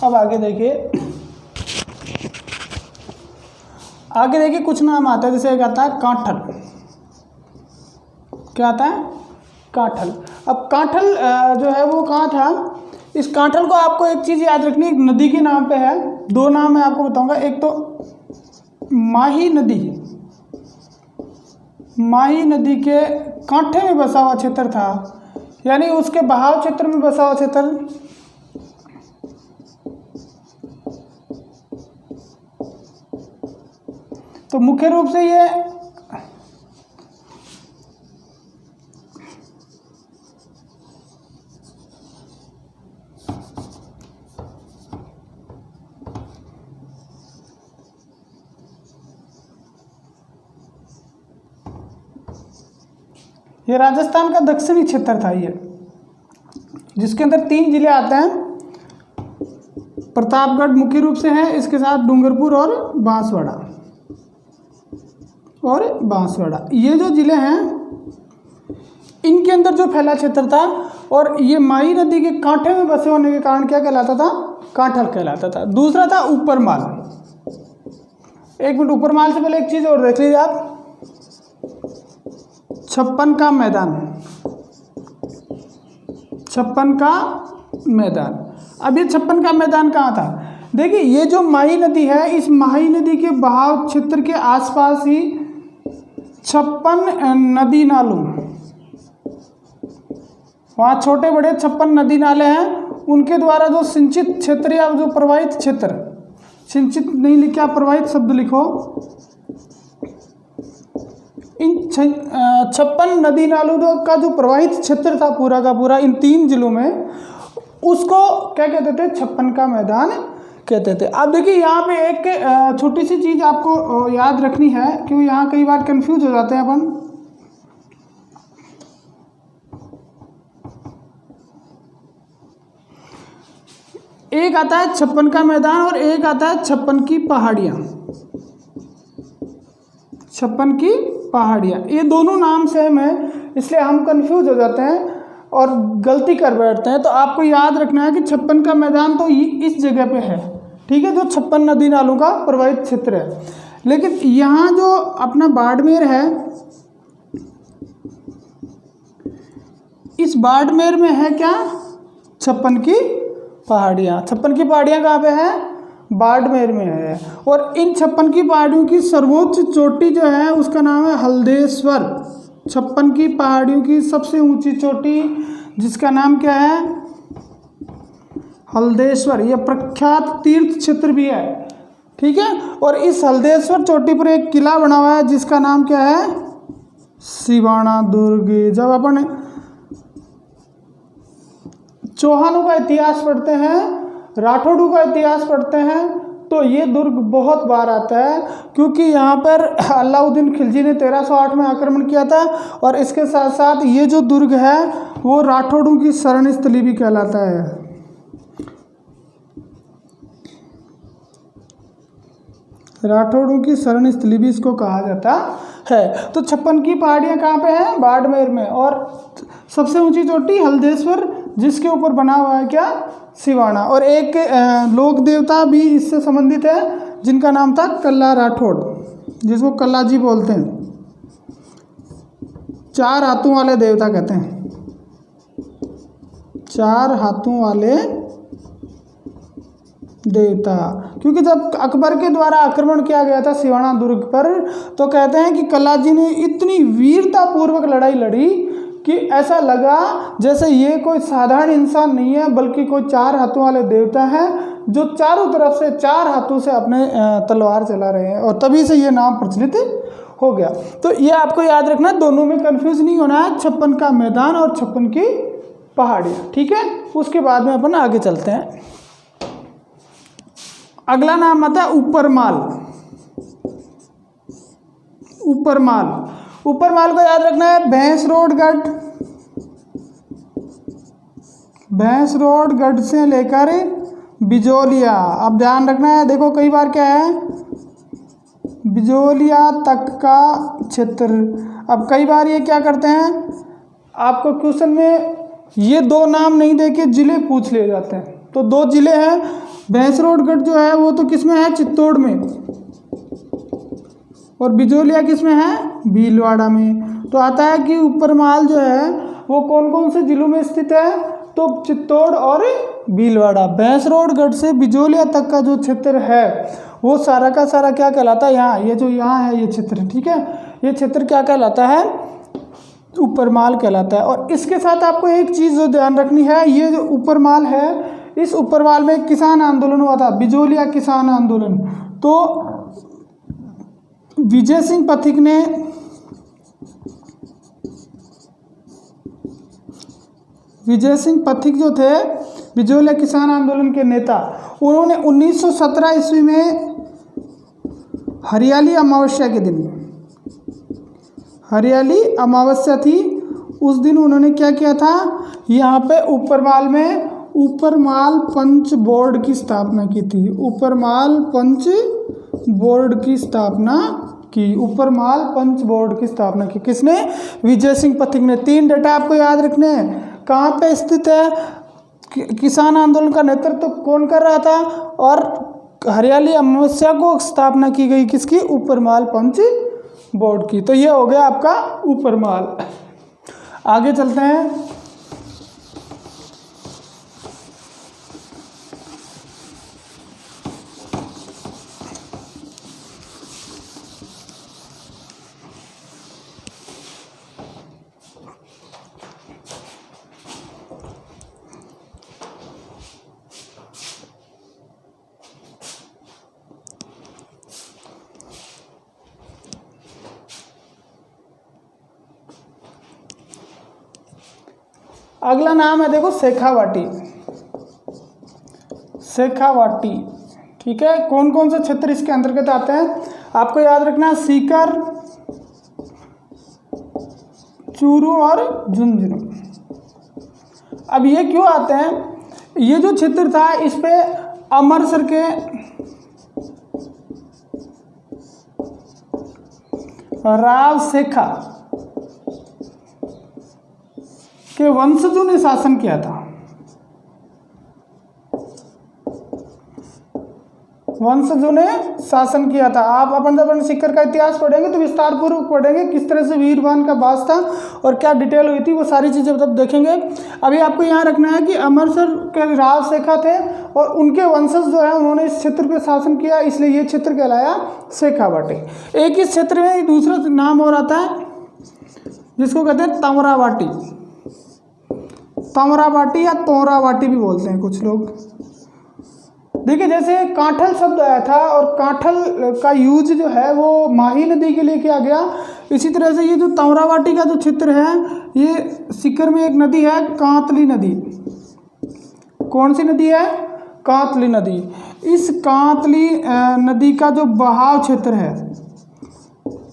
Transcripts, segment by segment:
अब आगे देखिए कुछ नाम आता है, जैसे एक आता है कांठल। क्या आता है? कांठल। अब कांठल जो है वो कहाँ था? इस कांठल को आपको एक चीज़ याद रखनी, एक नदी के नाम पे है। दो नाम मैं आपको बताऊंगा, एक तो माही नदी, माही नदी के कांठे में बसा हुआ क्षेत्र था, यानी उसके बहाव क्षेत्र में बसा हुआ क्षेत्र। तो मुख्य रूप से ये राजस्थान का दक्षिणी क्षेत्र था, ये जिसके अंदर 3 जिले आते हैं। प्रतापगढ़ मुख्य रूप से है, इसके साथ डूंगरपुर और बांसवाड़ा, ये जो जिले हैं इनके अंदर जो फैला क्षेत्र था, और ये माही नदी के कांठे में बसे होने के कारण क्या कहलाता था? कांठल कहलाता था। दूसरा था ऊपरमाल। एक मिनट, ऊपरमाल से पहले एक चीज़ और देख लीजिए आप, छप्पन का मैदान। छप्पन का मैदान, अब ये छप्पन का मैदान कहाँ था? देखिए ये जो माही नदी है, इस माही नदी के बहाव क्षेत्र के आसपास ही 56 नदी नालों, वहाँ छोटे बड़े 56 नदी नाले हैं, उनके द्वारा जो सिंचित क्षेत्र या जो प्रवाहित क्षेत्र, सिंचित नहीं लिखा, आप प्रवाहित शब्द लिखो, इन 56 नदी नालों का जो प्रवाहित क्षेत्र था पूरा का पूरा इन 3 जिलों में, उसको क्या कहते थे? छप्पन का मैदान कहते थे। अब देखिए यहाँ पे एक छोटी सी चीज़ आपको याद रखनी है, क्योंकि यहाँ कई बार कंफ्यूज हो जाते हैं अपन। एक आता है छप्पन का मैदान और एक आता है छप्पन की पहाड़ियाँ। छप्पन की पहाड़ियाँ, ये दोनों नाम सेम है, इसलिए हम कंफ्यूज हो जाते हैं और गलती कर बैठते हैं। तो आपको याद रखना है कि छप्पन का मैदान तो इस जगह पे है, ठीक है, जो 56 नदी नालों का प्रवाहित क्षेत्र है। लेकिन यहाँ जो अपना बाड़मेर है, इस बाड़मेर में है क्या? छप्पन की पहाड़ियाँ। छप्पन की पहाड़ियाँ कहाँ पे है? बाड़मेर में है। और इन 56 की पहाड़ियों की सर्वोच्च चोटी जो है उसका नाम है हल्देश्वर। 56 की पहाड़ियों की सबसे ऊंची चोटी जिसका नाम क्या है? हल्देश्वर। यह प्रख्यात तीर्थ क्षेत्र भी है, ठीक है। और इस हल्देश्वर चोटी पर एक किला बना हुआ है जिसका नाम क्या है? सिवाना दुर्ग। जब अपन चौहानों का इतिहास पढ़ते हैं, राठौड़ों का इतिहास पढ़ते हैं, तो ये दुर्ग बहुत बार आता है, क्योंकि यहाँ पर अलाउद्दीन खिलजी ने 1308 में आक्रमण किया था। और इसके साथ साथ ये जो दुर्ग है वो राठौड़ों की शरण स्थली भी कहलाता है। राठौड़ों की शरण स्थली भी इसको कहा जाता है। तो 56 की पहाड़ियाँ कहाँ पे हैं? बाड़मेर में। और सबसे ऊंची चोटी हल्देश्वर, जिसके ऊपर बना हुआ है क्या? सिवाना। और एक लोक देवता भी इससे संबंधित है जिनका नाम था कल्ला राठौड़, जिसको कल्ला जी बोलते हैं। 4 हाथों वाले देवता कहते हैं, 4 हाथों वाले देवता। क्योंकि जब अकबर के द्वारा आक्रमण किया गया था सिवाना दुर्ग पर, तो कहते हैं कि कल्ला जी ने इतनी वीरता पूर्वक लड़ाई लड़ी कि ऐसा लगा जैसे ये कोई साधारण इंसान नहीं है, बल्कि कोई 4 हाथों वाले देवता है जो चारों तरफ से 4 हाथों से अपने तलवार चला रहे हैं। और तभी से ये नाम प्रचलित हो गया। तो ये आपको याद रखना, दोनों में कंफ्यूज नहीं होना है, 56 का मैदान और 56 की पहाड़ियाँ, ठीक है। उसके बाद में अपन आगे चलते हैं। अगला नाम आता है ऊपरमाल। ऊपरमाल, ऊपरमाल को याद रखना है भैंसरोडगढ़ से लेकर बिजोलिया। अब ध्यान रखना है, देखो कई बार क्या है, बिजोलिया तक का क्षेत्र। अब कई बार ये क्या करते हैं, आपको क्वेश्चन में ये 2 नाम नहीं देके जिले पूछ लिए जाते हैं। तो 2 जिले हैं। भैंसरोडगढ़ जो है वो तो किस में है, चित्तौड़ में, और बिजोलिया किस में है, भीलवाड़ा में। तो आता है कि ऊपरमाल जो है वो कौन कौन से जिलों में स्थित है, तो चित्तौड़ और भीलवाड़ा। भैंसरोडगढ़ से बिजोलिया तक का जो क्षेत्र है वो सारा का सारा क्या कहलाता है, यहाँ ये जो यहाँ है ये क्षेत्र, ठीक है, ये क्षेत्र क्या कहलाता है, ऊपरमाल कहलाता है। और इसके साथ आपको एक चीज़ जो ध्यान रखनी है, ये जो ऊपरमाल है, इस ऊपरमाल में किसान आंदोलन हुआ था, बिजोलिया किसान आंदोलन। तो विजय सिंह पथिक ने विजय सिंह पथिक जो थे बिजोलिया किसान आंदोलन के नेता, उन्होंने 1917 ईस्वी में हरियाली अमावस्या के दिन, हरियाली अमावस्या थी उस दिन उन्होंने क्या किया था, यहाँ पे ऊपरमाल में ऊपरमाल पंच बोर्ड की स्थापना की थी। ऊपरमाल पंच बोर्ड की स्थापना की, ऊपरमाल पंच बोर्ड की स्थापना की किसने, विजय सिंह पथिक ने। 3 डेटा आपको याद रखने हैं। कहाँ पे स्थित है, किसान आंदोलन का नेतृत्व कौन कर रहा था, और हरियाली अमावस्या को स्थापना की गई किसकी, ऊपरमाल पंच बोर्ड की। तो ये हो गया आपका ऊपरमाल। आगे चलते हैं। अगला नाम है देखो शेखावाटी, शेखावाटी, ठीक है। कौन कौन से क्षेत्र इसके अंतर्गत आते हैं, आपको याद रखना है, सीकर, चूरू और झुंझुनू। अब ये क्यों आते हैं, ये जो क्षेत्र था इस पे अमरसर के राव शेखा के वंशजों ने शासन किया था, वंशजों ने शासन किया था। आप अपन सीकर का इतिहास पढ़ेंगे तो विस्तार पूर्वक पढ़ेंगे किस तरह से वीरवान का वास था और क्या डिटेल हुई थी, वो सारी चीज़ें तब देखेंगे। अभी आपको यहाँ रखना है कि अमरसर के राव शेखा थे और उनके वंशज जो है उन्होंने इस क्षेत्र पर शासन किया, इसलिए ये क्षेत्र कहलाया शेखावाटी। एक इस क्षेत्र में दूसरा नाम और आता है जिसको कहते हैं तमरावाटी, तमरावाटी या तोरावाटी भी बोलते हैं कुछ लोग। देखिए जैसे कांठल शब्द आया था और कांठल का यूज जो है वो माही नदी के लिए किया गया, इसी तरह से ये जो तमरावाटी का जो क्षेत्र है ये सीकर में एक नदी है कांतली नदी। कौन सी नदी है, कांतली नदी। इस कांतली नदी का जो बहाव क्षेत्र है,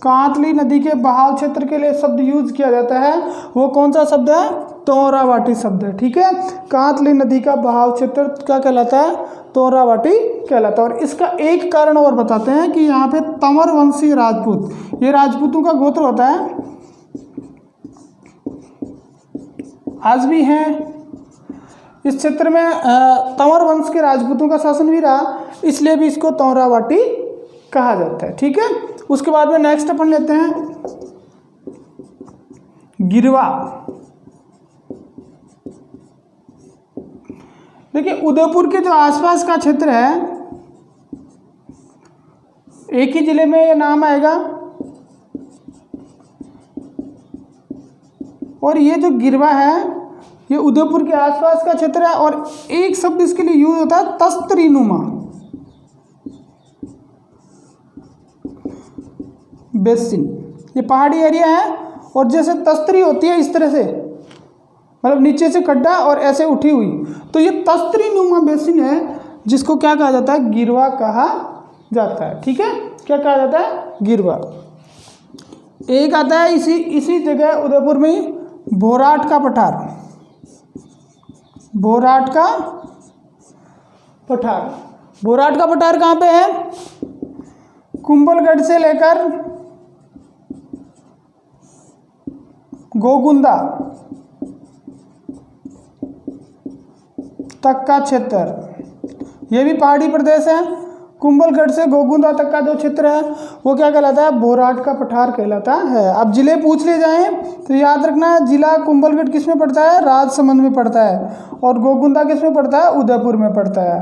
कांतली नदी के बहाव क्षेत्र के लिए शब्द यूज किया जाता है वो कौन सा शब्द है, तोरावाटी शब्द है, ठीक है। कांतली नदी का बहाव क्षेत्र क्या कहलाता है, तोरावाटी कहलाता है। और इसका एक कारण और बताते हैं कि यहाँ पे तंवर वंशी राजपूत, ये राजपूतों का गोत्र होता है, आज भी हैं इस क्षेत्र में। तंवर वंश के राजपूतों का शासन भी रहा, इसलिए भी इसको तोरावाटी कहा जाता है, ठीक है। उसके बाद में नेक्स्ट अपन लेते हैं गिरवा। देखिए उदयपुर के जो आसपास का क्षेत्र है, एक ही जिले में ये नाम आएगा, और ये जो गिरवा है ये उदयपुर के आसपास का क्षेत्र है। और एक शब्द इसके लिए यूज होता है तस्तरीनुमा बेसिन। ये पहाड़ी एरिया है और जैसे तस्तरी होती है इस तरह से, मतलब नीचे से खड्डा और ऐसे उठी हुई, तो ये तस्तरी नुमा बेसिन है जिसको क्या कहा जाता है, गिरवा कहा जाता है, ठीक है। क्या कहा जाता है, गिरवा। एक आता है इसी जगह उदयपुर में भोराट का पठार, भोराट का पठार। भोराट का पठार कहाँ पे है, कुंभलगढ़ से लेकर गोगुंदा तक का क्षेत्र, ये भी पहाड़ी प्रदेश है। कुंभलगढ़ से गोगुंदा तक का जो क्षेत्र है वो क्या कहलाता है? बोराट का पठार कहलाता है। अब जिले पूछ लिए जाएं तो याद रखना है, जिला कुंभलगढ़ किस में पड़ता है? राजसमंद में पड़ता है। और गोगुंदा किस में पड़ता है? उदयपुर में पड़ता है।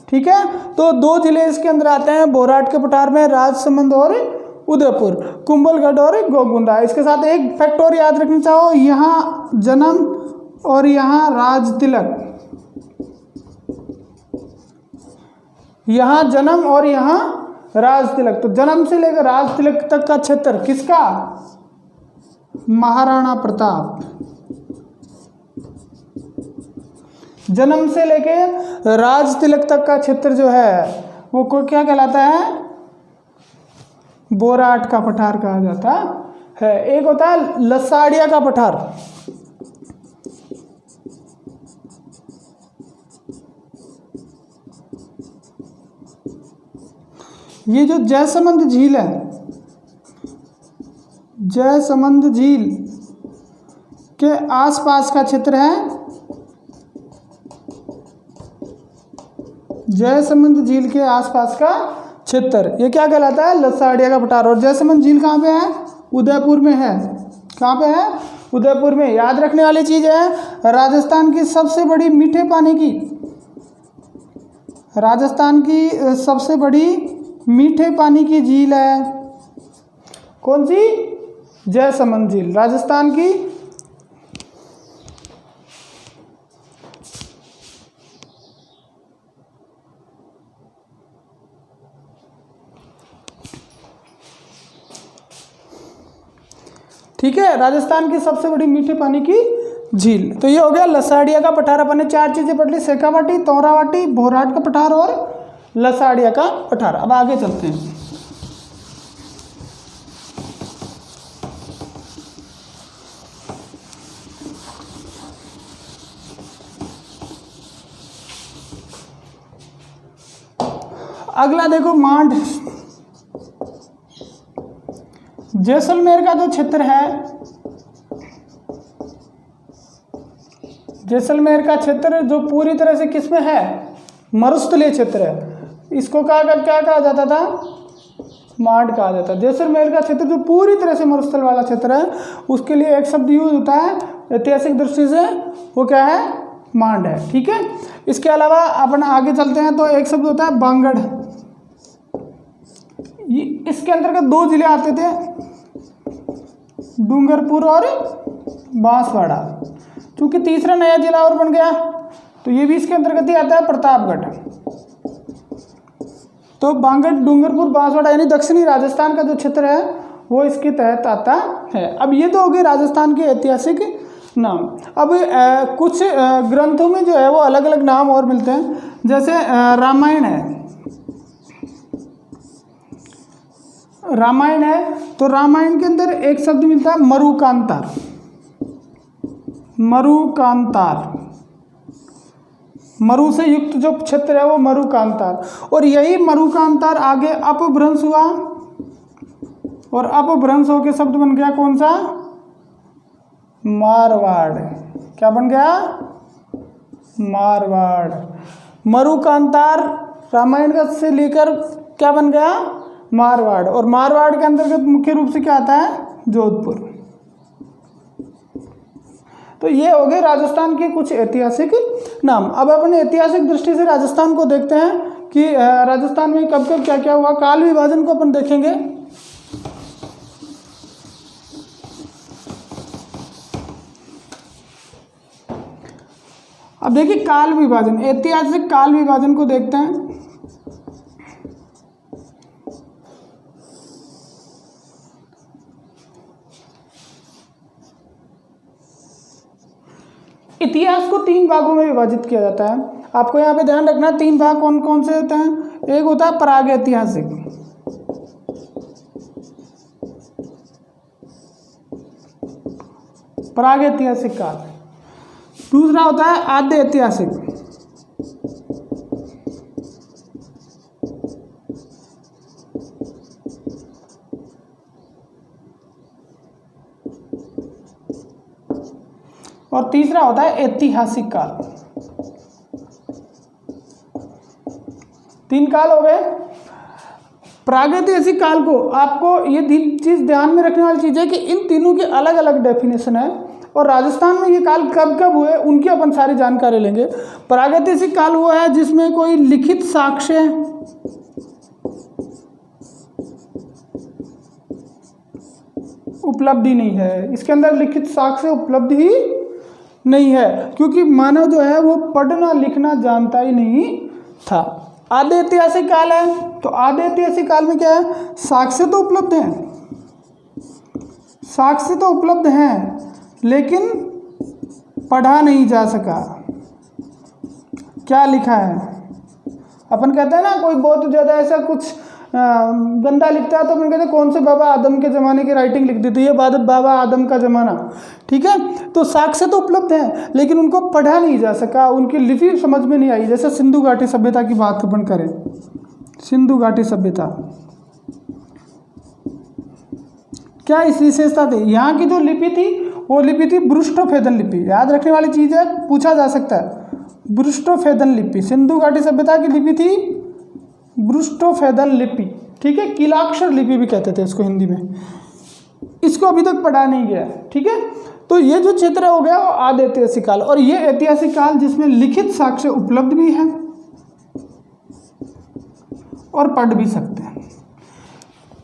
ठीक है, तो 2 जिले इसके अंदर आते हैं बोराट के पठार में, राजसमंद और उदयपुर, कुंभलगढ़ और गोगुंदा। इसके साथ एक फैक्ट और याद रखना चाहो, यहाँ जन्म और यहाँ राज तिलक, यहाँ जन्म और यहाँ राज तिलक। तो जन्म से लेकर राज तिलक तक का क्षेत्र किसका? महाराणा प्रताप। जन्म से लेके राज तिलक तक का क्षेत्र जो है वो को क्या कहलाता है? बोराट का पठार कहा जाता है। एक होता है लसाड़िया का पठार, ये जो जयसमंद झील है, जयसमंद झील के आसपास का क्षेत्र है, जयसमंद झील के आसपास का क्षेत्र, ये क्या कहलाता है? लसाड़िया का पठार। और जयसमंद झील कहाँ पे है? उदयपुर में है। कहाँ पे है? उदयपुर में। याद रखने वाली चीज है, राजस्थान की सबसे बड़ी मीठे पानी की, राजस्थान की सबसे बड़ी मीठे पानी की झील है कौन सी? जयसमंद झील, राजस्थान की ठीक है, राजस्थान की सबसे बड़ी मीठे पानी की झील। तो ये हो गया लसाड़िया का पठार। अपन ने 4 चीजें पढ़ ली, शेखावाटी, तोरावाटी, बोराट का पठार और लसाड़िया का पठार। अब आगे चलते हैं। अगला देखो मांड। जैसलमेर का जो क्षेत्र है, जैसलमेर का क्षेत्र जो पूरी तरह से किसमें है? मरुस्थलीय क्षेत्र है। इसको क्या कहा जाता था? मांड कहा जाता है। जैसलमेर का क्षेत्र जो पूरी तरह से मरुस्थल वाला क्षेत्र है, उसके लिए एक शब्द यूज होता है ऐतिहासिक दृष्टि से, वो क्या है? मांड है। ठीक है, इसके अलावा अपन आगे चलते हैं तो एक शब्द होता है बांगड़। इसके अंतर्गत 2 जिले आते थे, डूंगरपुर और बांसवाड़ा। क्योंकि तीसरा नया जिला और बन गया तो ये भी इसके अंतर्गत ही आता है, प्रतापगढ़। तो बांगड़, डूंगरपुर, बांसवाड़ा यानी दक्षिणी राजस्थान का जो क्षेत्र है वो इसके तहत आता है। अब ये तो हो गए राजस्थान के ऐतिहासिक नाम। अब कुछ ग्रंथों में जो है वो अलग अलग नाम और मिलते हैं, जैसे रामायण है। रामायण है तो रामायण के अंदर एक शब्द मिलता है मरुकांतार। मरुकांतार, मरु से युक्त जो क्षेत्र है वो मरुकांतार। और यही मरुकांतार आगे अपभ्रंश हुआ और अपभ्रंश होकर शब्द बन गया कौन सा? मारवाड़। क्या बन गया? मारवाड़। मरुकांतार रामायण का से लेकर क्या बन गया? मारवाड़। और मारवाड़ के अंतर्गत मुख्य रूप से क्या आता है? जोधपुर। तो ये हो गए राजस्थान के कुछ ऐतिहासिक नाम। अब अपने ऐतिहासिक दृष्टि से राजस्थान को देखते हैं कि राजस्थान में कब कब क्या क्या हुआ। काल विभाजन को अपन देखेंगे। अब देखिए काल विभाजन, ऐतिहासिक काल विभाजन को देखते हैं। इतिहास को 3 भागों में विभाजित किया जाता है। आपको यहाँ पे ध्यान रखना, 3 भाग कौन कौन से होते हैं। एक होता है प्रागैतिहासिक, प्रागैतिहासिक काल। दूसरा होता है आद्य ऐतिहासिक, और तीसरा होता है ऐतिहासिक काल। 3 काल हो गए। प्रागैतिहासिक काल को आपको ये चीज़ ध्यान में रखने वाली चीज़ है कि इन तीनों की अलग अलग डेफिनेशन है और राजस्थान में ये काल कब कब हुए उनकी अपन सारी जानकारी लेंगे। प्रागैतिहासिक काल वो है जिसमें कोई लिखित साक्ष्य उपलब्धि नहीं है, इसके अंदर लिखित साक्ष्य उपलब्ध ही नहीं है क्योंकि मानव जो है वो पढ़ना लिखना जानता ही नहीं था। आदि ऐतिहासिक काल है, तो आदि ऐतिहासिक काल में क्या है, साक्ष्य तो उपलब्ध हैं, साक्ष्य तो उपलब्ध हैं लेकिन पढ़ा नहीं जा सका। क्या लिखा है, अपन कहते हैं ना कोई बहुत ज़्यादा ऐसा कुछ गंदा लिखता है तो अपन कहते हैं कौन से बाबा आदम के ज़माने की राइटिंग लिख दी थी, ये बाबा आदम का ज़माना, ठीक है। तो साक्ष्य तो उपलब्ध हैं लेकिन उनको पढ़ा नहीं जा सका, उनकी लिपि समझ में नहीं आई। जैसे सिंधु घाटी सभ्यता की बात अपन करें, सिंधु घाटी सभ्यता क्या इस विशेषता थी, यहाँ की जो लिपि थी वो लिपि थी ब्रुष्टोफेदन लिपि। याद रखने वाली चीज़ है, पूछा जा सकता है, ब्रुष्टोफेदन लिपि। सिंधु घाटी सभ्यता की लिपि थी ब्रुष्टोफेदन लिपि, ठीक है, किलाक्षर लिपि भी कहते थे इसको हिंदी में। इसको अभी तक पढ़ा नहीं गया, ठीक है। तो ये जो क्षेत्र हो गया वो आदि ऐतिहासिक काल, और ये ऐतिहासिक काल जिसमें लिखित साक्ष्य उपलब्ध भी है और पढ़ भी सकते हैं।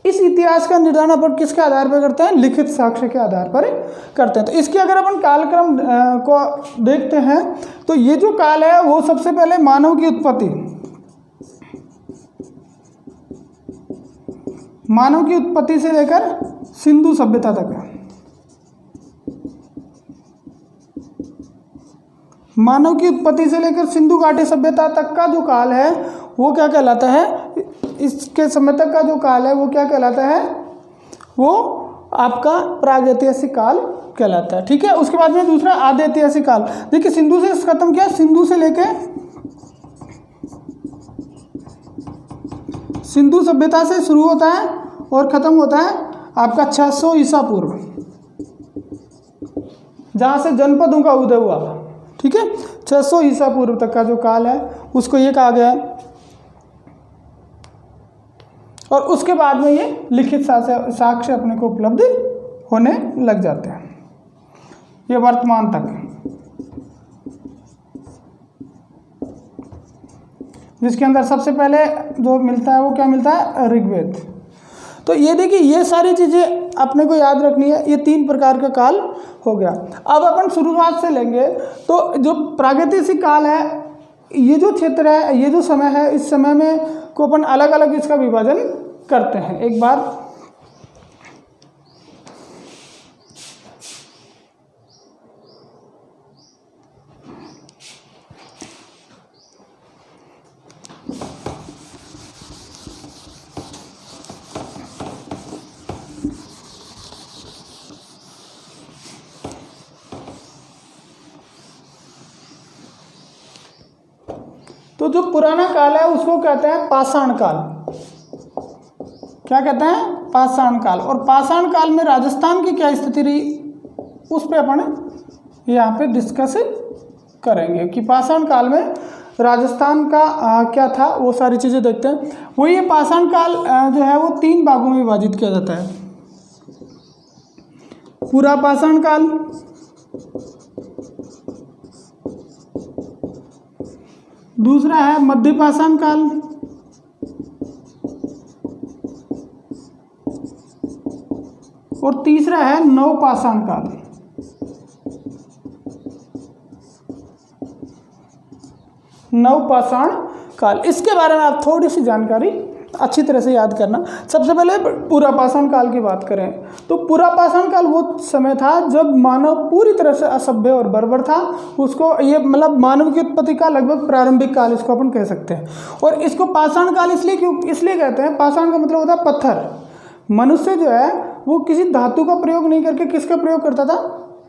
इस इतिहास का निर्धारण अपन किसके आधार पर करते हैं, लिखित साक्ष्य के आधार पर करते हैं। तो इसके अगर अपन कालक्रम को देखते हैं तो ये जो काल है वो सबसे पहले मानव की उत्पत्ति, मानव की उत्पत्ति से लेकर सिंधु सभ्यता तक है। मानव की उत्पत्ति से लेकर सिंधु घाटी सभ्यता तक का जो काल है वो क्या कहलाता है, इसके समय तक का जो काल है वो क्या कहलाता है, वो आपका प्रागैतिहासिक काल कहलाता है, ठीक है। उसके बाद में दूसरा आदि ऐतिहासिक काल। देखिए सिंधु से खत्म किया, सिंधु से लेके सिंधु सभ्यता से शुरू होता है और ख़त्म होता है आपका 600 ईसा पूर्व, जहाँ से जनपदों का उदय हुआ, ठीक है। 600 ईसा पूर्व तक का जो काल है उसको ये कहा गया है। और उसके बाद में ये लिखित साक्ष्य अपने को उपलब्ध होने लग जाते हैं, ये वर्तमान तक, जिसके अंदर सबसे पहले जो मिलता है वो क्या मिलता है, ऋग्वेद। तो ये देखिए ये सारी चीज़ें अपने को याद रखनी है। ये 3 प्रकार का काल हो गया। अब अपन शुरुआत से लेंगे तो जो प्रागैतिहासिक काल है, ये जो क्षेत्र है, ये जो समय है, इस समय में को अपन अलग अलग इसका विभाजन करते हैं। एक बार तो जो पुराना काल है उसको कहते हैं पाषाण काल। क्या कहते हैं, पाषाण काल। और पाषाण काल में राजस्थान की क्या स्थिति रही उस पर अपन यहाँ पे डिस्कस करेंगे कि पाषाण काल में राजस्थान का क्या था, वो सारी चीज़ें देखते हैं। वो ये पाषाण काल जो है वो 3 भागों में विभाजित किया जाता है। पूरा पाषाण काल, दूसरा है मध्य पाषाण काल, और तीसरा है नवपाषाण काल। नवपाषाण काल, इसके बारे में आप थोड़ी सी जानकारी अच्छी तरह से याद करना। सबसे पहले पूरा पाषाण काल की बात करें तो पूरा पाषाण काल वो समय था जब मानव पूरी तरह से असभ्य और बर्बर था। उसको ये मतलब मानव की उत्पत्ति का लगभग प्रारंभिक काल इसको अपन कह सकते हैं। और इसको पाषाण काल इसलिए कहते हैं, पाषाण का मतलब होता है पत्थर। मनुष्य जो है वो किसी धातु का प्रयोग नहीं करके किसका प्रयोग करता था,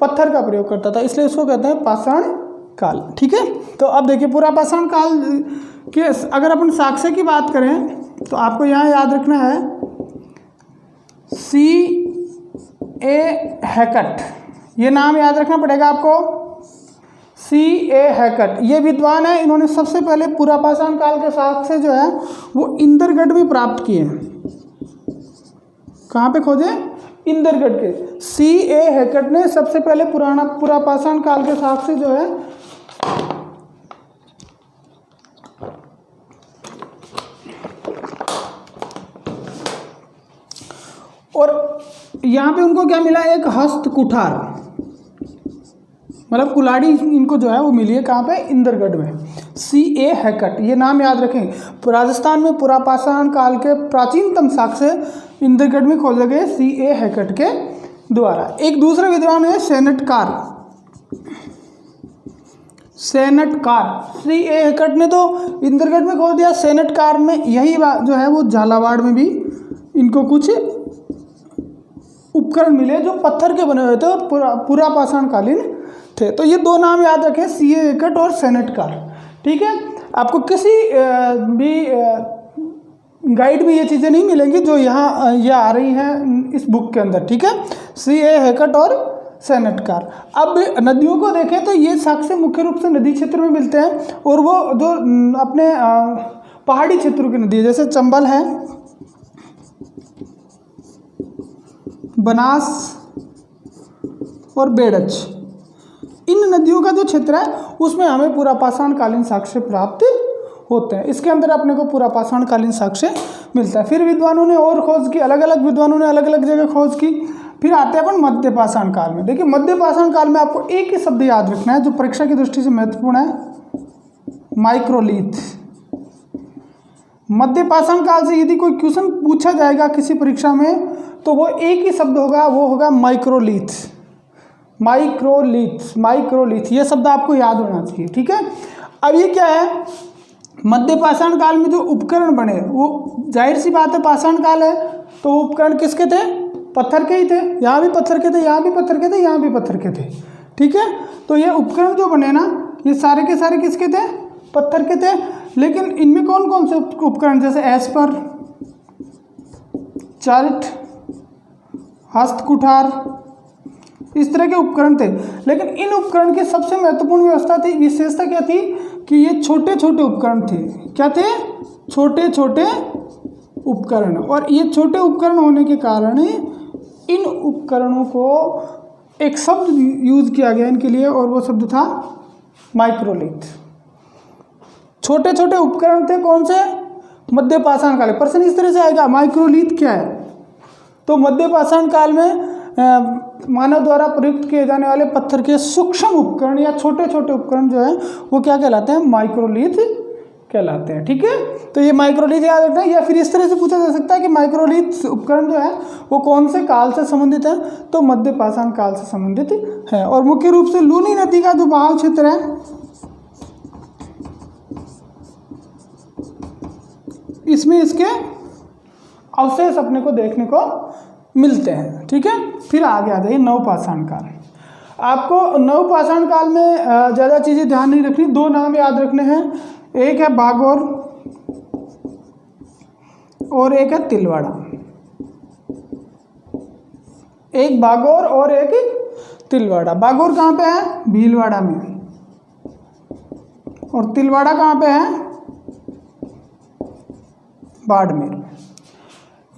पत्थर का प्रयोग करता था, इसलिए इसको कहते हैं पाषाण काल, ठीक है। तो अब देखिए पूरा पाषाण काल के अगर अपन साक्ष्य की बात करें तो आपको यहाँ याद रखना है C.A. हैकट, ये नाम याद रखना पड़ेगा आपको। C.A. हैकट, ये विद्वान है, इन्होंने सबसे पहले पुरापाषाण काल के साक्ष्य जो है वो इंदरगढ़ में प्राप्त किए हैं। कहाँ पे खोजे? इंदरगढ़ के। C.A. हैकट ने सबसे पहले पुरापाषाण काल के साक्ष्य जो है और यहाँ पे उनको क्या मिला? एक हस्त कुठार, मतलब कुल्हाड़ी इनको जो है वो मिली है। कहाँ पे? इंदरगढ़ में। C.A. हैकट, ये नाम याद रखें। राजस्थान में पुरापाषाण काल के प्राचीनतम साक्ष्य इंदरगढ़ में खोजे गए C.A. हैकट के द्वारा। एक दूसरा विद्वान है सेनेटकार। C.A. हैकट ने तो इंदरगढ़ में खोज दिया, सेनेटकार में यही जो है वो झालावाड़ में भी इनको कुछ उपकरण मिले जो पत्थर के बने हुए थे और पुरापाषाण कालीन थे। तो ये दो नाम याद रखें, C.A. हैकट और सेनेटकार। ठीक है, आपको किसी भी गाइड में ये चीज़ें नहीं मिलेंगी जो यहाँ ये आ रही हैं इस बुक के अंदर। ठीक है, C.A. हैकट और सेनेटकार। अब नदियों को देखें तो ये साक्ष्य मुख्य रूप से नदी क्षेत्र में मिलते हैं और वो जो अपने पहाड़ी क्षेत्रों की नदी है, जैसे चंबल है, बनास और बेड़च, इन नदियों का जो क्षेत्र है उसमें हमें पुरापाषाण कालीन साक्ष्य प्राप्त होते हैं। इसके अंदर अपने को पुरापाषाण कालीन साक्ष्य मिलता है। फिर विद्वानों ने और खोज की, अलग अलग विद्वानों ने अलग अलग जगह खोज की। फिर आते हैं अपन मध्यपाषाण काल में। देखिए, मध्यपाषाण काल में आपको एक ही शब्द याद रखना है जो परीक्षा की दृष्टि से महत्वपूर्ण है, माइक्रोलिथ। मध्यपाषाण काल से यदि कोई क्वेश्चन पूछा जाएगा किसी परीक्षा में तो वो एक ही शब्द होगा, वो होगा माइक्रोलिथ। माइक्रोलिथ ये शब्द आपको याद होना चाहिए। ठीक है, अब ये क्या है? मध्यपाषाण काल में जो उपकरण बने वो जाहिर सी बात है पाषाण काल है तो उपकरण किसके थे? पत्थर के ही थे। यहाँ भी पत्थर के थे, यहाँ भी पत्थर के थे, यहाँ भी पत्थर के थे। ठीक है, तो ये उपकरण जो बने ना ये सारे के सारे किसके थे? पत्थर के थे। लेकिन इनमें कौन कौन से उपकरण, जैसे एस्पर, चल्ट, हस्त कुठार, इस तरह के उपकरण थे। लेकिन इन उपकरण की सबसे महत्वपूर्ण विशेषता क्या थी कि ये छोटे छोटे उपकरण थे। क्या थे? छोटे छोटे उपकरण। और ये छोटे उपकरण होने के कारण इन उपकरणों को एक शब्द यूज किया गया इनके लिए और वो शब्द था माइक्रोलिथ। छोटे छोटे उपकरण थे, कौन से? मध्यपाषाण काल। प्रश्न इस तरह से आएगा, माइक्रोलिथ क्या है? तो मध्यपाषाण काल में मानव द्वारा प्रयुक्त किए जाने वाले पत्थर के सूक्ष्म उपकरण या छोटे छोटे उपकरण जो है वो क्या कहलाते हैं? माइक्रोलिथ कहलाते हैं। ठीक है, तो ये माइक्रोलिथ याद रखना है। या फिर इस तरह से पूछा जा सकता है कि माइक्रोलिथ उपकरण जो है वो कौन से काल से संबंधित है? तो मध्यपाषाण काल से संबंधित है। और मुख्य रूप से लूनी नदी का जो बहाव क्षेत्र है इसमें इसके अवशेष अपने को देखने को मिलते हैं। ठीक है, फिर आगे आ जाइए नवपाषाण काल। आपको नवपाषाण काल में ज़्यादा चीज़ें ध्यान नहीं रखनी, दो नाम याद रखने हैं, एक है बागौर और एक है तिलवाड़ा। एक बागौर और एक तिलवाड़ा। बागौर कहाँ पे है? भीलवाड़ा में। और तिलवाड़ा कहाँ पे है? बाड़मेर।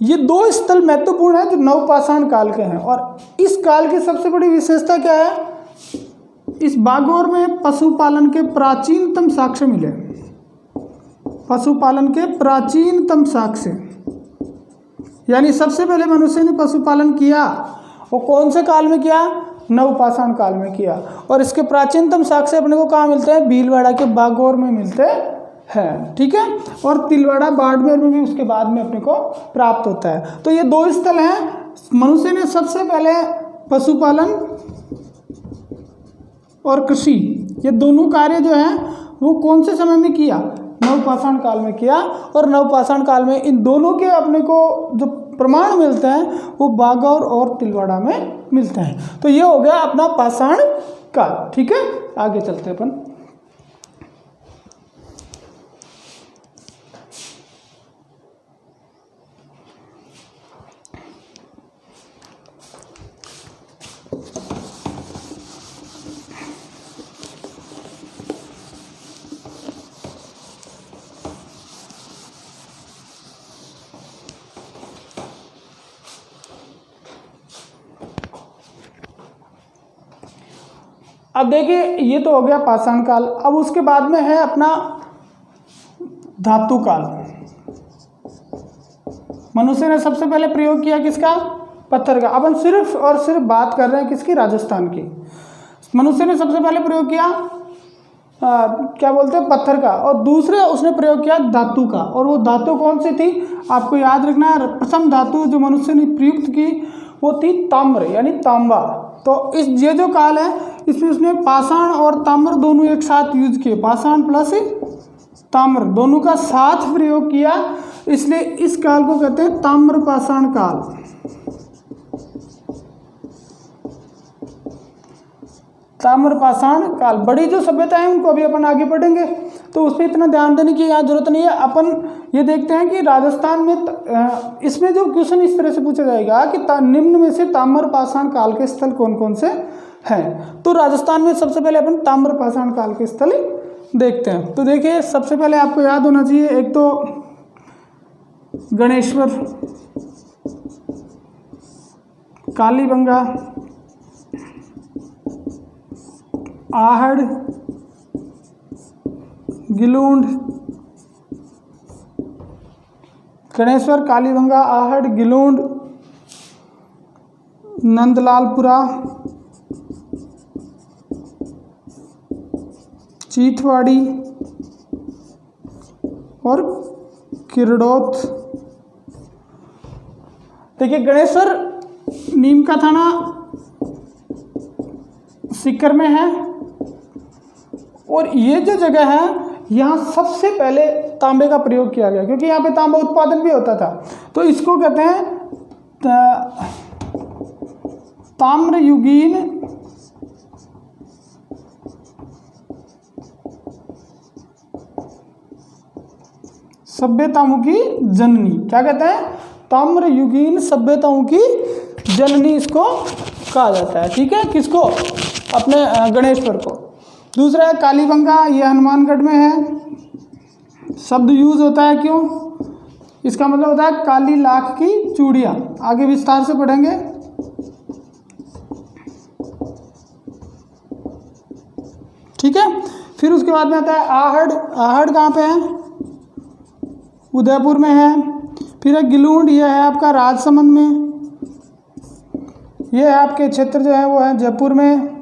ये दो स्थल महत्वपूर्ण है जो नवपाषाण काल के हैं। और इस काल की सबसे बड़ी विशेषता क्या है? इस बागौर में पशुपालन के प्राचीनतम साक्ष्य मिले। पशुपालन के प्राचीनतम साक्ष्य, यानी सबसे पहले मनुष्य ने पशुपालन किया वो कौन से काल में किया? नवपाषाण काल में किया। और इसके प्राचीनतम साक्ष्य अपने को कहाँ मिलते हैं? भीलवाड़ा के बागौर में मिलते हैं। ठीक है, और तिलवाड़ा बाड़मेर में भी उसके बाद में अपने को प्राप्त होता है। तो ये दो स्थल हैं, मनुष्य ने सबसे पहले पशुपालन और कृषि, ये दोनों कार्य जो हैं वो कौन से समय में किया? नवपाषाण काल में किया। और नवपाषाण काल में इन दोनों के अपने को जो प्रमाण मिलते हैं वो बागौर और तिलवाड़ा में मिलते हैं। तो ये हो गया अपना पाषाण काल। ठीक है, आगे चलते हैं अपन। अब देखिए ये तो हो गया पाषाण काल। अब उसके बाद में है अपना धातु काल। मनुष्य ने सबसे पहले प्रयोग किया किसका? पत्थर का। अपन सिर्फ और सिर्फ बात कर रहे हैं किसकी? राजस्थान की। मनुष्य ने सबसे पहले प्रयोग किया क्या बोलते हैं? पत्थर का। और दूसरे उसने प्रयोग किया धातु का। और वो धातु कौन सी थी? आपको याद रखना है, प्रथम धातु जो मनुष्य ने प्रयुक्त की वो थी ताम्र यानी तांबा। तो इस ये जो काल है इसमें उसने पाषाण और ताम्र दोनों एक साथ यूज किए, पाषाण प्लस ताम्र दोनों का साथ प्रयोग किया, इसलिए इस काल को कहते हैं ताम्र पाषाण काल। ताम्र पाषाण काल। बड़ी जो सभ्यता है उनको अभी अपन आगे पढ़ेंगे, तो उस पर इतना ध्यान देने की यहाँ जरूरत नहीं है। अपन ये देखते हैं कि राजस्थान में इसमें जो क्वेश्चन इस तरह से पूछा जाएगा कि निम्न में से ताम्र पाषाण काल के स्थल कौन कौन से हैं। तो राजस्थान में सबसे पहले अपन ताम्र पाषाण काल के स्थल देखते हैं। तो देखिए सबसे पहले आपको याद होना चाहिए, एक तो गणेश्वर, कालीबंगा, आहड़, गिलूंड, गणेश्वर, कालीबंगा, आहड़, गिलूंड, नंदलालपुरा, चीथवाड़ी और किरडोत। देखिए गणेश्वर नीम का थाना सीकर में है, और ये जो जगह है यहाँ सबसे पहले तांबे का प्रयोग किया गया, क्योंकि यहाँ पे तांबा उत्पादन भी होता था। तो इसको कहते हैं ताम्रयुगीन सभ्यताओं की जननी। क्या कहते हैं? ताम्रयुगीन सभ्यताओं की जननी इसको कहा जाता है। ठीक है, किसको? अपने गणेश्वर को। दूसरा है कालीबंगा, ये हनुमानगढ़ में है। शब्द यूज होता है क्यों? इसका मतलब होता है काली लाख की चूड़ियाँ। आगे विस्तार से पढ़ेंगे। ठीक है, फिर उसके बाद में आता है आहड़। आहड़ कहाँ पे है? उदयपुर में है। फिर है गिलूंड, ये है आपका राजसमंद में। ये है आपके क्षेत्र जो है वो है जयपुर में।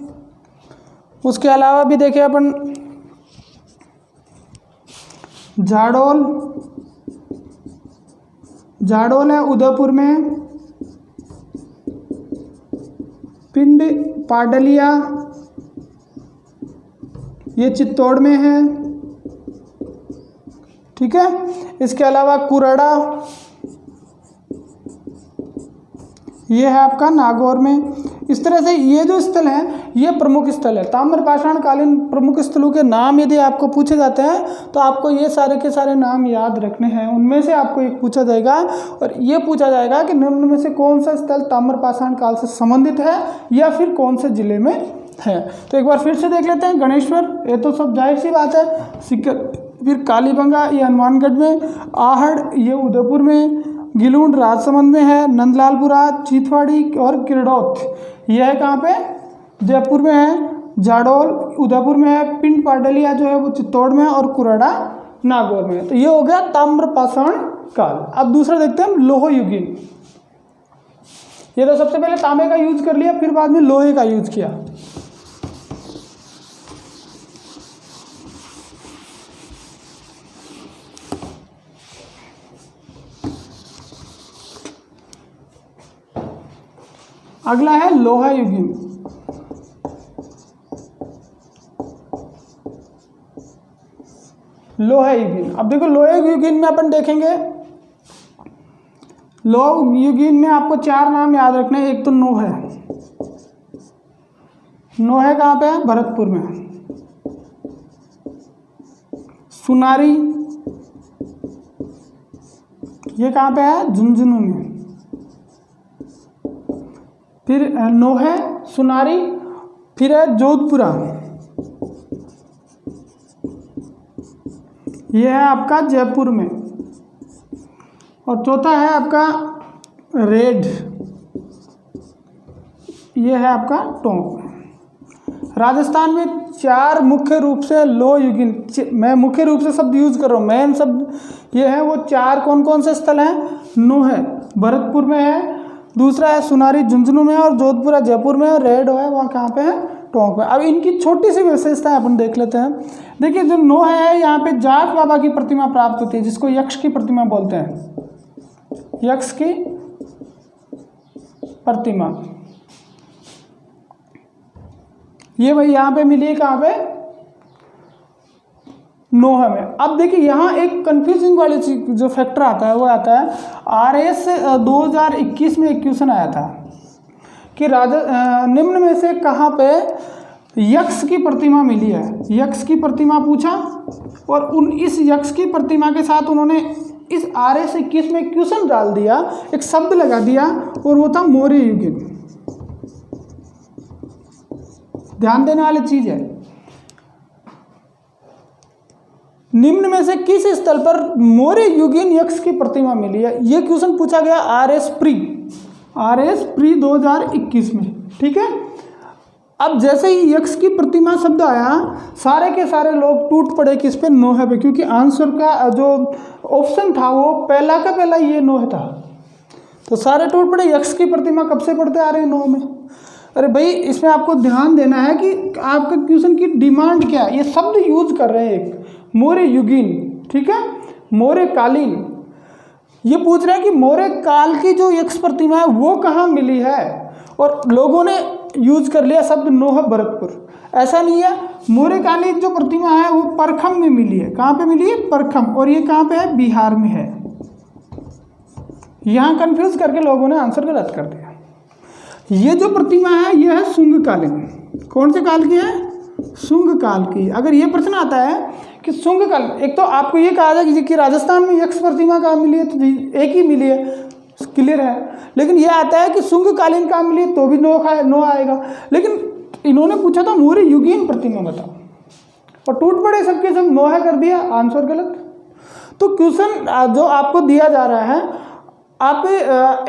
उसके अलावा भी देखें अपन जाडोल, जाडोल है उदयपुर में। पिंड पाडलिया, ये चित्तौड़ में है। ठीक है, इसके अलावा कुराड़ा, ये है आपका नागौर में। इस तरह से ये जो स्थल है ये प्रमुख स्थल है। ताम्र पाषाण कालीन प्रमुख स्थलों के नाम यदि आपको पूछे जाते हैं तो आपको ये सारे के सारे नाम याद रखने हैं। उनमें से आपको एक पूछा जाएगा, और ये पूछा जाएगा कि निम्न में से कौन सा स्थल ताम्र पाषाण काल से संबंधित है या फिर कौन से जिले में है। तो एक बार फिर से देख लेते हैं। गणेश्वर, ये तो सब जाहिर सी बात है, सिक्कर। फिर कालीबंगा, ये हनुमानगढ़ में। आहड़, ये उदयपुर में। गिलूंड राजसमंद में है। नंदलालपुरा, चीथवाड़ी और किरडौत, यह है कहाँ पे? जयपुर में है। जाडोल उदयपुर में है। पिंड पाडलिया जो है वो चित्तौड़ में है, और कुराड़ा नागौर में है। तो ये हो गया ताम्र पाषाण काल। अब दूसरा देखते हैं हम, लोह युगीन। ये तो सबसे पहले तांबे का यूज कर लिया, फिर बाद में लोहे का यूज किया। अगला है लोहा युगीन। लोहा युगीन। अब देखो लोहे युगीन में अपन देखेंगे, लोह युगीन में आपको चार नाम याद रखने हैं। एक तो नोह है। नोह है कहाँ पे है? भरतपुर में। सुनारी, ये कहाँ पे है? झुंझुनू में। फिर नोह, सुनारी, फिर है जोधपुरा, ये है आपका जयपुर में। और चौथा है आपका रेड, ये है आपका टोंक में। राजस्थान में 4 मुख्य रूप से लोह युगीन, मैं मुख्य रूप से शब्द यूज कर रहा हूँ, मेन शब्द ये है, वो 4 कौन कौन से स्थल हैं? नोह है भरतपुर में है, दूसरा है सुनारी झुंझुनू में, और जोधपुरा जयपुर में, और रेड है वहाँ कहाँ पे है? टोंक में। अब इनकी छोटी सी विशेषता अपन देख लेते हैं। देखिए जो नोह है यहाँ पे जाट बाबा की प्रतिमा प्राप्त होती है, जिसको यक्ष की प्रतिमा बोलते हैं, यक्ष की प्रतिमा। ये भाई यहाँ पे मिली है कहाँ पे? नोह में। अब देखिए यहाँ एक कंफ्यूजिंग वाली जो फैक्टर आता है वो आता है, RS 2021 में एक क्वेश्चन आया था कि निम्न में से कहाँ पे यक्ष की प्रतिमा मिली है? यक्ष की प्रतिमा पूछा, और इस यक्ष की प्रतिमा के साथ उन्होंने इस RS 21 में क्वेश्चन डाल दिया, एक शब्द लगा दिया, और वो था मौर्य युगीन। ध्यान देने वाली चीज है, निम्न में से किस स्थल पर मौर्य युगीन यक्ष की प्रतिमा मिली है? ये क्वेश्चन पूछा गया RS प्री 2021 में, ठीक है। अब जैसे ही यक्ष की प्रतिमा शब्द आया, सारे के सारे लोग टूट पड़े किस पे? नोह पे, क्योंकि आंसर का जो ऑप्शन था वो पहला का पहला ये नोह था, तो सारे टूट पड़े। यक्ष की प्रतिमा कब से पढ़ते आ रहे हैं? नोह में। अरे भाई इसमें आपको ध्यान देना है कि आपका क्वेश्चन की डिमांड क्या है, ये शब्द यूज कर रहे हैं, एक मौर्य युगीन, ठीक है, मौर्य कालीन। ये पूछ रहे हैं कि मौर्य काल की जो यक्ष प्रतिमा है वो कहाँ मिली है, और लोगों ने यूज कर लिया शब्द नोह भरतपुर। ऐसा नहीं है, मौर्य कालीन जो प्रतिमा है वो परखम में मिली है। कहाँ पे मिली है? परखम। और ये कहाँ पे है? बिहार में है। यहाँ कंफ्यूज करके लोगों ने आंसर गलत कर दिया। ये जो प्रतिमा है ये है शुंग कालीन। कौन से काल की है? शुंग काल की। अगर ये प्रश्न आता है कि शुंग काल, एक तो आपको ये कहा जाए कि राजस्थान में यक्ष प्रतिमा कहाँ मिली है, तो एक ही मिली है, क्लियर है। लेकिन ये आता है कि शुंग कालीन कहाँ मिली है, तो भी नो आएगा। लेकिन इन्होंने पूछा था मौर्य युगीन प्रतिमा बताओ, और टूट पड़े सबके सब नोहा कर दिया, आंसर गलत। तो क्वेश्चन जो आपको दिया जा रहा है, आप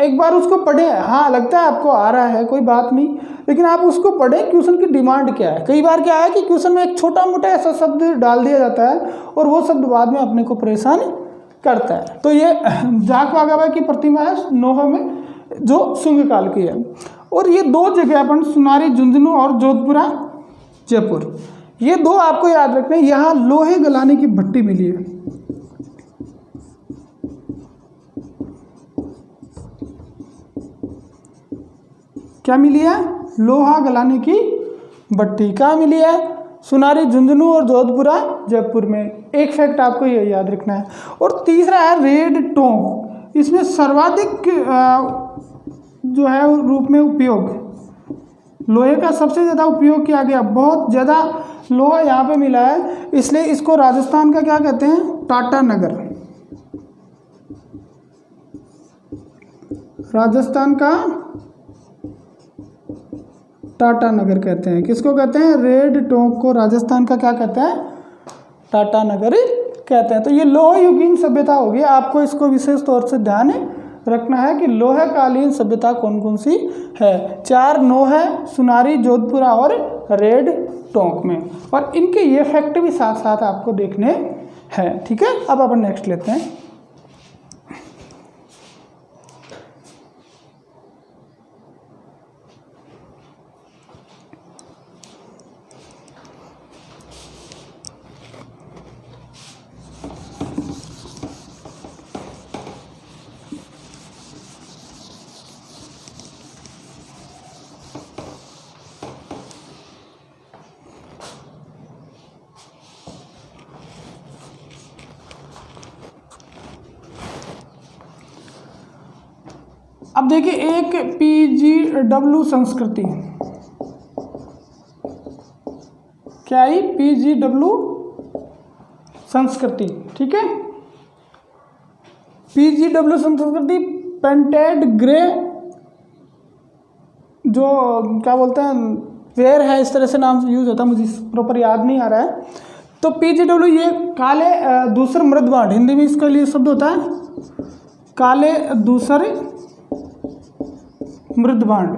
एक बार उसको पढ़े, हाँ लगता है आपको आ रहा है कोई बात नहीं, लेकिन आप उसको पढ़ें क्वेश्चन की डिमांड क्या है। कई बार क्या है कि क्वेश्चन में एक छोटा मोटा ऐसा शब्द डाल दिया जाता है और वो शब्द बाद में अपने को परेशान करता है। तो ये जाट बाबा की प्रतिमा है नोह में, जो शुंग काल की है। और ये 2 जगह अपन सुनारी झुंझुनू और जोधपुरा जयपुर, ये 2 आपको याद रखना है। यहाँ लोहे गलाने की भट्टी मिली है। क्या मिली है? लोहा गलाने की भट्टी। कहाँ मिली है? सुनारी झुंझुनू और जोधपुरा जयपुर में। एक फैक्ट आपको ये याद रखना है। और तीसरा है रेड टोंक। इसमें सर्वाधिक जो है रूप में उपयोग, लोहे का सबसे ज़्यादा उपयोग किया गया, बहुत ज़्यादा लोहा यहाँ पे मिला है, इसलिए इसको राजस्थान का क्या कहते हैं? टाटा नगर। राजस्थान का टाटा नगर कहते हैं। किसको कहते हैं? रेड टोंक को राजस्थान का क्या कहते हैं? टाटा नगर कहते हैं। तो ये लोह युगीन सभ्यता होगी। आपको इसको विशेष तौर से ध्यान रखना है कि लोह कालीन सभ्यता कौन कौन सी है। 4 नोह है, सुनारी, जोधपुरा और रेड टोंक में। और इनके ये फैक्ट भी साथ साथ आपको देखने हैं, ठीक है। अब अपन नेक्स्ट लेते हैं। अब देखिए एक PGW संस्कृति, क्या है? PGW संस्कृति, ठीक है। PGW संस्कृति पेंटेड ग्रे जो क्या बोलते हैं वेयर है, इस तरह से नाम यूज होता है, मुझे प्रॉपर याद नहीं आ रहा है। तो PGW ये काले दूसर मृदबांड, हिंदी में इसका लिए शब्द होता है काले दूसर मृदबांड,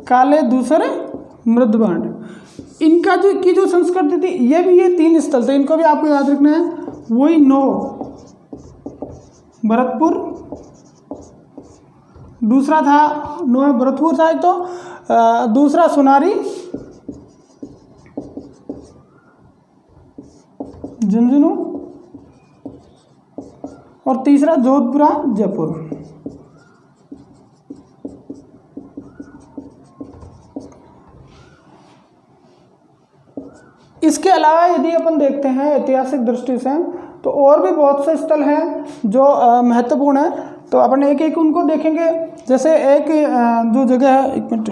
काले दूसरे मृदबांड। इनका जो संस्कृति थी, ये 3 स्थल थे, इनको भी आपको याद रखना है। वही 9 भरतपुर, दूसरा था 9 भरतपुर था एक, तो दूसरा सोनारी, झुंझुनू, और तीसरा जोधपुरा जयपुर। इसके अलावा यदि अपन देखते हैं ऐतिहासिक दृष्टि से, तो और भी बहुत से स्थल हैं जो महत्वपूर्ण है। तो अपन एक एक उनको देखेंगे। जैसे एक जो जगह है, 1 मिनट,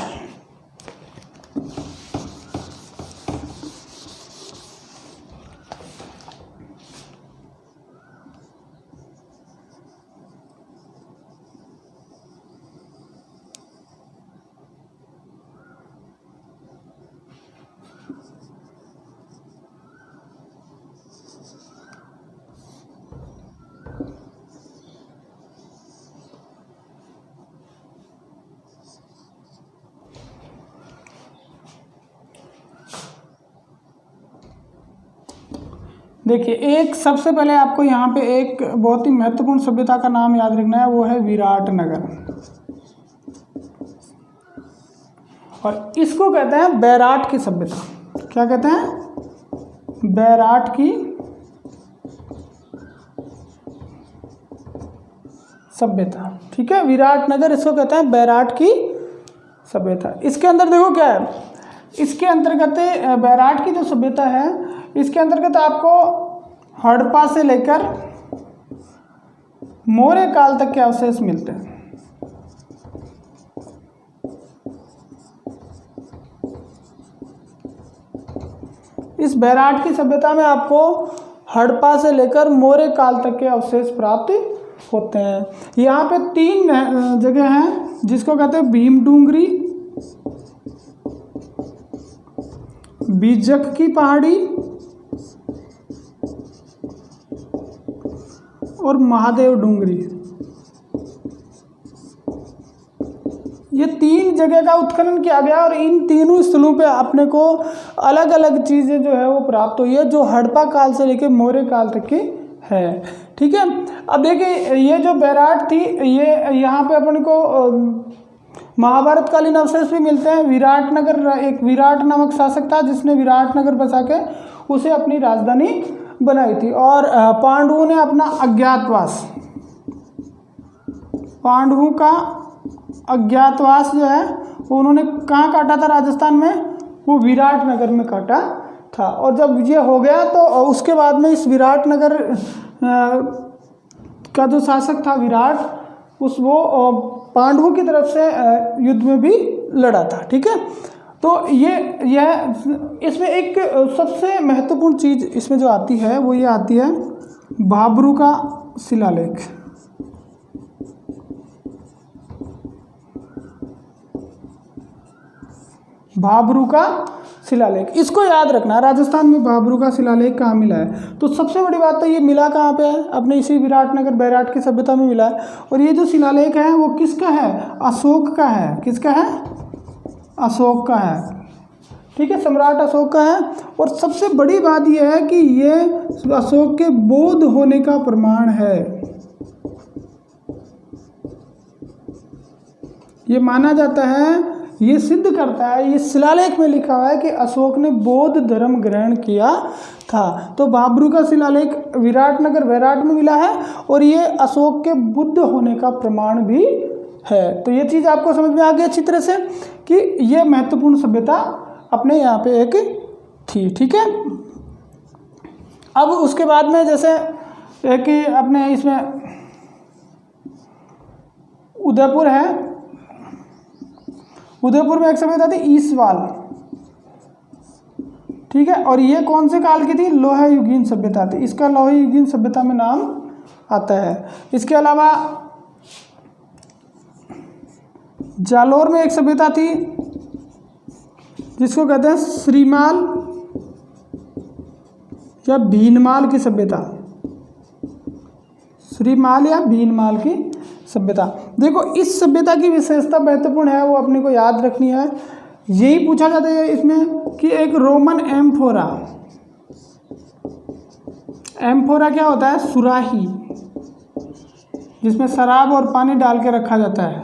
देखिए, एक सबसे पहले आपको यहाँ पे एक बहुत ही महत्वपूर्ण सभ्यता का नाम याद रखना है, वो है विराटनगर। और इसको कहते हैं बैराट की सभ्यता। क्या कहते हैं? बैराट की सभ्यता। ठीक है, विराटनगर इसको कहते हैं बैराट की सभ्यता। इसके अंदर देखो क्या है, इसके अंतर्गत बैराट की जो सभ्यता है, इसके अंतर्गत आपको हड़प्पा से लेकर मौर्य काल तक के अवशेष मिलते हैं। इस बैराट की सभ्यता में आपको हड़प्पा से लेकर मौर्य काल तक के अवशेष प्राप्त होते हैं। यहाँ पे 3 जगह हैं जिसको कहते हैं भीमडूंगरी, बीजक की पहाड़ी और महादेव डूंगरी। ये 3 जगह का उत्खनन किया गया और इन तीनों स्थलों पे अपने को अलग अलग चीज़ें जो है वो प्राप्त हुई है, जो हड़प्पा काल से लेकर मौर्य काल तक की है। ठीक है, अब देखिए ये जो बैराट थी, ये यहाँ पे अपने को महाभारत कालीन अवशेष भी मिलते हैं। विराटनगर, एक विराट नामक शासक था जिसने विराटनगर बसा के उसे अपनी राजधानी बनाई थी। और पांडवों ने अपना अज्ञातवास, पांडवों का अज्ञातवास जो है वो उन्होंने कहाँ काटा था राजस्थान में? वो विराटनगर में काटा था। और जब ये हो गया तो उसके बाद में इस विराटनगर का जो शासक था विराट, वो पांडवों की तरफ से युद्ध में भी लड़ा था। ठीक है, तो यह इसमें एक सबसे महत्वपूर्ण चीज़ इसमें जो आती है वो ये आती है भाब्रू का शिलालेख। भाब्रू का शिलालेख, इसको याद रखना। राजस्थान में भाब्रू का शिलालेख कहाँ मिला है? तो सबसे बड़ी बात तो ये मिला कहाँ पे है? अपने इसी विराटनगर बैराट की सभ्यता में मिला है। और ये जो शिलालेख है वो किसका है? अशोक का है। किसका है? अशोक का है। ठीक है, सम्राट अशोक का है। और सबसे बड़ी बात यह है कि ये अशोक के बौद्ध होने का प्रमाण है। ये माना जाता है, ये सिद्ध करता है, ये शिलालेख में लिखा हुआ है कि अशोक ने बौद्ध धर्म ग्रहण किया था। तो भाब्रू का शिलालेख विराटनगर बैराट में मिला है और ये अशोक के बुद्ध होने का प्रमाण भी है। तो ये चीज़ आपको समझ में आ गई अच्छी तरह से कि ये महत्वपूर्ण सभ्यता अपने यहाँ पे एक थी। ठीक है, अब उसके बाद में जैसे एक अपने इसमें उदयपुर है, उदयपुर में एक सभ्यता थी ईसवाल। ठीक है, और ये कौन से काल की थी? लोह युगीन सभ्यता थी। इसका लोह युगीन सभ्यता में नाम आता है। इसके अलावा जालोर में एक सभ्यता थी जिसको कहते हैं श्रीमाल या भीनमाल की सभ्यता। श्रीमाल या भीनमाल की सभ्यता। देखो, इस सभ्यता की विशेषता महत्वपूर्ण है, वो अपने को याद रखनी है यही पूछा जाता है इसमें कि एक रोमन एम्फोरा, एम्फोरा क्या होता है? सुराही, जिसमें शराब और पानी डाल के रखा जाता है,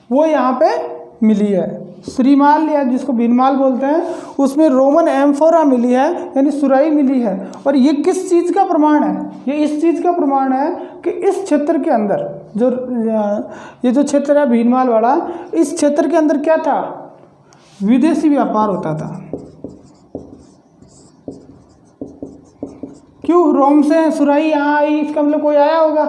वो यहाँ पे मिली है। श्रीमाल या जिसको भीनमाल बोलते हैं, उसमें रोमन एम्फोरा मिली है, यानी सुराही मिली है। और ये किस चीज़ का प्रमाण है? ये इस चीज़ का प्रमाण है कि इस क्षेत्र के अंदर जो ये जो क्षेत्र है भीनमाल वाला, इस क्षेत्र के अंदर क्या था? विदेशी व्यापार होता था। क्यों? रोम से सुराही यहाँ आई, इसका मतलब कोई आया होगा,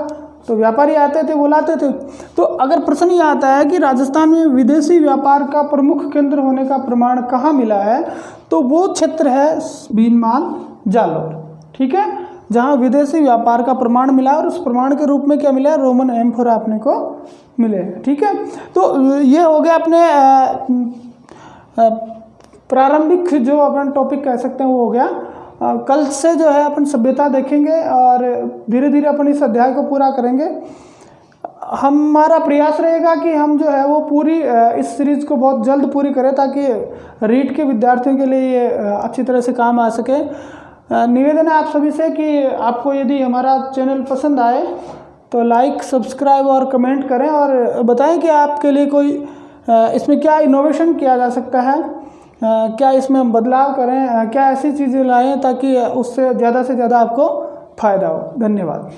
तो व्यापारी आते थे, बुलाते थे। तो अगर प्रश्न ये आता है कि राजस्थान में विदेशी व्यापार का प्रमुख केंद्र होने का प्रमाण कहाँ मिला है, तो वो क्षेत्र है भीनमाल जालौर, ठीक है, जहाँ विदेशी व्यापार का प्रमाण मिला और उस प्रमाण के रूप में क्या मिला? रोमन एम्फोरा अपने को मिले, ठीक है। तो ये हो गया अपने प्रारंभिक जो अपन टॉपिक कह सकते हैं वो हो गया। कल से जो है अपन सभ्यता देखेंगे और धीरे धीरे अपन इस अध्याय को पूरा करेंगे। हमारा प्रयास रहेगा कि हम जो है वो पूरी इस सीरीज़ को बहुत जल्द पूरी करें, ताकि रीट के विद्यार्थियों के लिए ये अच्छी तरह से काम आ सके। निवेदन है आप सभी से कि आपको यदि हमारा चैनल पसंद आए तो लाइक, सब्सक्राइब और कमेंट करें, और बताएं कि आपके लिए कोई इसमें क्या इनोवेशन किया जा सकता है, क्या इसमें हम बदलाव करें, क्या ऐसी चीज़ें लाएं ताकि उससे ज़्यादा से ज़्यादा आपको फ़ायदा हो। धन्यवाद।